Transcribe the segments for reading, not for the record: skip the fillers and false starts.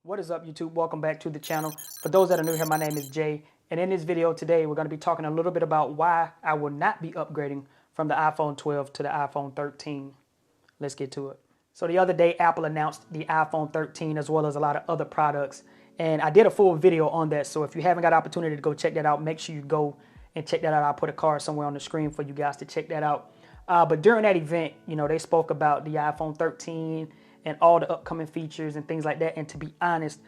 What is up, YouTube? Welcome back to the channel. For those that are new here, my name is Jay, and in this video today we're going to be talking a little bit about why I will not be upgrading from the iPhone 12 to the iPhone 13. Let's get to it. So the other day Apple announced the iPhone 13 as well as a lot of other products, and I did a full video on that, so if you haven't got an opportunity to go check that out, make sure you go and check that out. I'll put a card somewhere on the screen for you guys to check that out. But during that event, they spoke about the iPhone 13 and all the upcoming features and things like that. And to be honest,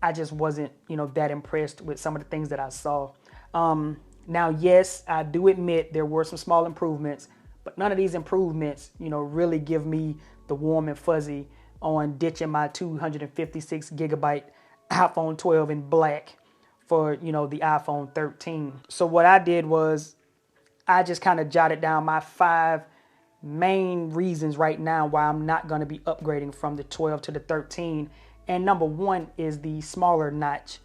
I just wasn't, that impressed with some of the things that I saw. Now, yes, I do admit there were some small improvements, but none of these improvements, really give me the warm and fuzzy on ditching my 256 gigabyte iPhone 12 in black for, the iPhone 13. So what I did was I just kind of jotted down my 5 main reasons right now why I'm not going to be upgrading from the 12 to the 13. And number one is the smaller notch.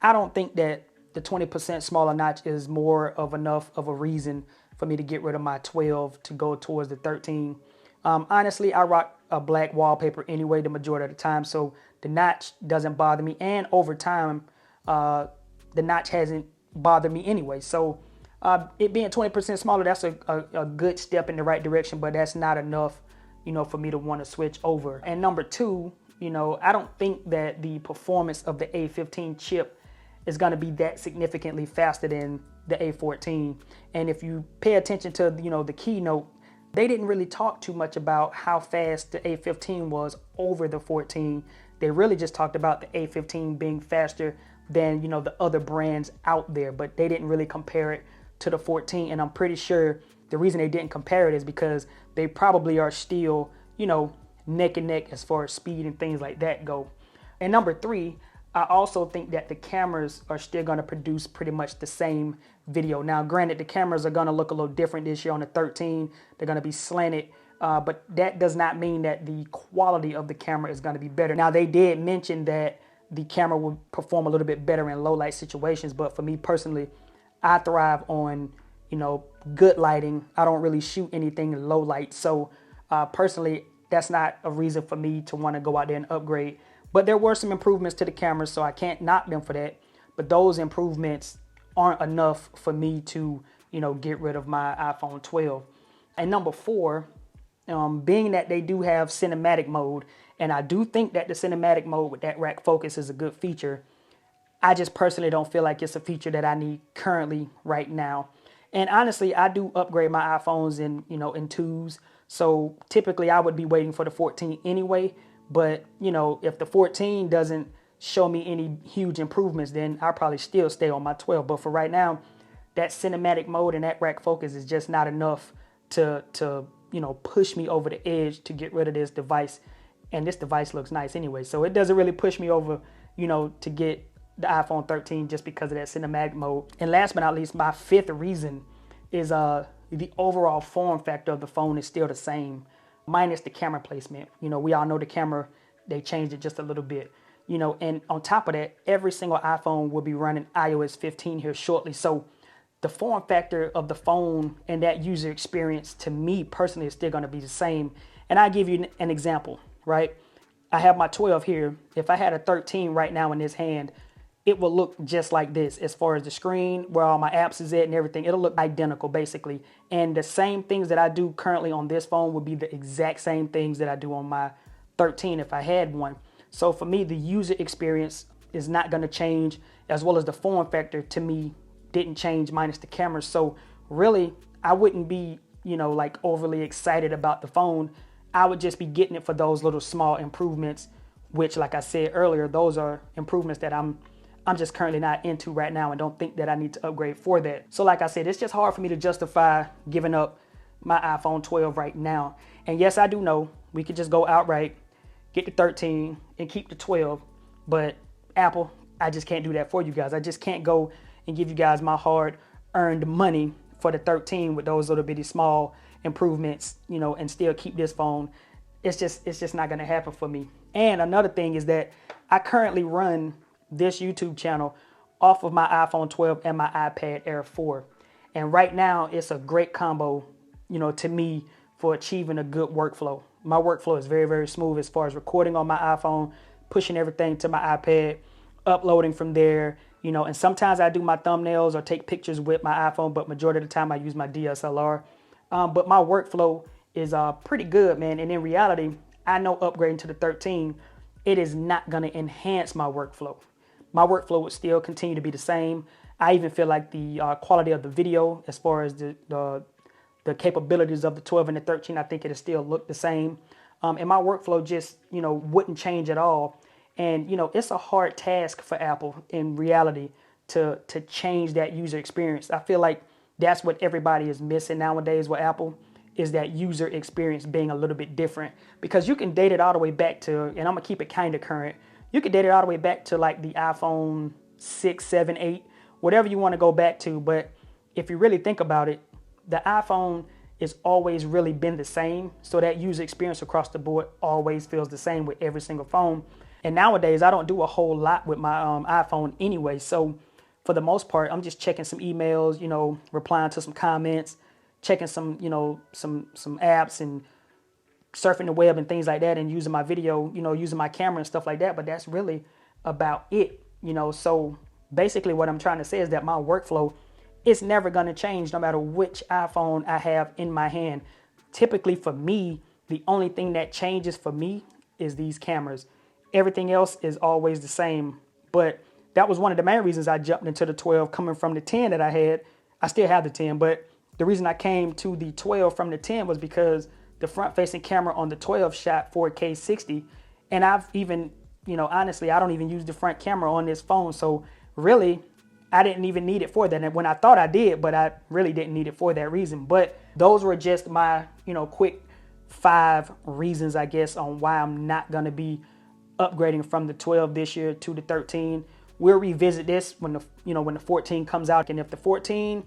I don't think that the 20% smaller notch is more of enough of a reason for me to get rid of my 12 to go towards the 13. Honestly, I rock a black wallpaper anyway the majority of the time, so the notch doesn't bother me. And over time, the notch hasn't bothered me anyway. So it being 20% smaller, that's a good step in the right direction, but that's not enough, for me to want to switch over. And number two, I don't think that the performance of the A15 chip is going to be that significantly faster than the A14. And if you pay attention to, the keynote, they didn't really talk too much about how fast the A15 was over the 14. They really just talked about the A15 being faster than, the other brands out there, but they didn't really compare it to the 14. And I'm pretty sure the reason they didn't compare it is because they probably are still, neck and neck as far as speed and things like that go. And number three, I also think that the cameras are still going to produce pretty much the same video. Now, granted, the cameras are going to look a little different this year on the 13. They're going to be slanted, but that does not mean that the quality of the camera is going to be better. Now, they did mention that the camera will perform a little bit better in low light situations, but for me personally, I thrive on, good lighting. I don't really shoot anything in low light. So personally, that's not a reason for me to want to go out there and upgrade. But there were some improvements to the cameras, so I can't knock them for that. But those improvements aren't enough for me to, get rid of my iPhone 12. And number four, being that they do have cinematic mode, and I do think that the cinematic mode with that rack focus is a good feature, I just personally don't feel like it's a feature that I need currently right now. And honestly, I do upgrade my iPhones in twos. So typically I would be waiting for the 14 anyway. But, if the 14 doesn't show me any huge improvements, then I'll probably still stay on my 12. But for right now, that cinematic mode and that rack focus is just not enough to push me over the edge to get rid of this device. And this device looks nice anyway. So it doesn't really push me over, to get the iPhone 13 just because of that cinematic mode. And last but not least, my fifth reason is the overall form factor of the phone is still the same, minus the camera placement. We all know the camera, they changed it just a little bit. And on top of that, every single iPhone will be running iOS 15 here shortly. So the form factor of the phone and that user experience, to me personally, is still going to be the same. And I'll give you an example, right? I have my 12 here. If I had a 13 right now in this hand, it will look just like this as far as the screen, where all my apps is at and everything. It'll look identical basically. And the same things that I do currently on this phone would be the exact same things that I do on my 13 if I had one. So for me, the user experience is not going to change, as well as the form factor to me didn't change minus the camera. So really, I wouldn't be, like overly excited about the phone. I would just be getting it for those little small improvements, which, like I said earlier, those are improvements that I'm just currently not into right now and don't think that I need to upgrade for that. So like I said, it's just hard for me to justify giving up my iPhone 12 right now. And yes, I do know we could just go outright, get the 13 and keep the 12. But Apple, I just can't do that for you guys. I just can't go and give you guys my hard earned money for the 13 with those little bitty small improvements, and still keep this phone. It's just not going to happen for me. And another thing is that I currently run this YouTube channel off of my iPhone 12 and my iPad Air 4. And right now it's a great combo, to me, for achieving a good workflow. My workflow is very, very smooth as far as recording on my iPhone, pushing everything to my iPad, uploading from there, you know, and sometimes I do my thumbnails or take pictures with my iPhone, but majority of the time I use my DSLR. But my workflow is pretty good, man. And in reality, I know upgrading to the 13, it is not going to enhance my workflow. My workflow would still continue to be the same. I even feel like the quality of the video, as far as the capabilities of the 12 and the 13, I think it'll still look the same. And my workflow just, you know, wouldn't change at all. And, you know, it's a hard task for Apple in reality to change that user experience. I feel like that's what everybody is missing nowadays with Apple, is that user experience being a little bit different. Because you can date it all the way back to, and I'm going to keep it kind of current, you can date it all the way back to like the iPhone 6, 7, 8, whatever you want to go back to. But if you really think about it, the iPhone has always really been the same. So that user experience across the board always feels the same with every single phone. And nowadays, I don't do a whole lot with my iPhone anyway. So for the most part, I'm just checking some emails, you know, replying to some comments, checking some, you know, some apps and surfing the web and things like that, and using my video, you know, using my camera and stuff like that. But that's really about it, you know. So basically what I'm trying to say is that my workflow, it's never going to change no matter which iPhone I have in my hand. Typically for me, the only thing that changes for me is these cameras. Everything else is always the same. But that was one of the main reasons I jumped into the 12 coming from the 10 that I had. I still have the 10, but the reason I came to the 12 from the 10 was because the front-facing camera on the 12 shot 4K 60. And I've even, you know, honestly, I don't even use the front camera on this phone. So really, I didn't even need it for that. And when I thought I did, but I really didn't need it for that reason. But those were just my, you know, quick 5 reasons, I guess, on why I'm not going to be upgrading from the 12 this year to the 13. We'll revisit this when the 14 comes out. And if the 14,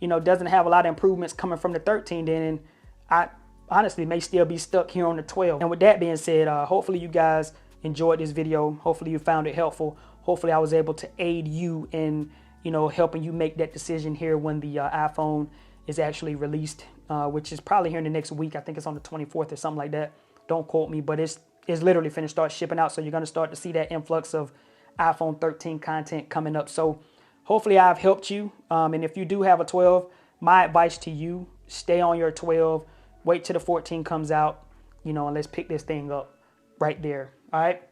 you know, doesn't have a lot of improvements coming from the 13, then I honestly may still be stuck here on the 12. And with that being said, hopefully you guys enjoyed this video. Hopefully you found it helpful. Hopefully I was able to aid you in, you know, helping you make that decision here when the iPhone is actually released, which is probably here in the next week. I think it's on the 24th or something like that. Don't quote me, but it's literally finna start shipping out. So you're going to start to see that influx of iPhone 13 content coming up. So hopefully I've helped you. And if you do have a 12, my advice to you, stay on your 12, wait till the 14 comes out, you know, and let's pick this thing up right there. All right.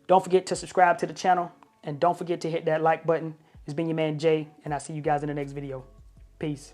Don't forget to subscribe to the channel, and don't forget to hit that like button. It's been your man Jay, and I'll see you guys in the next video. Peace.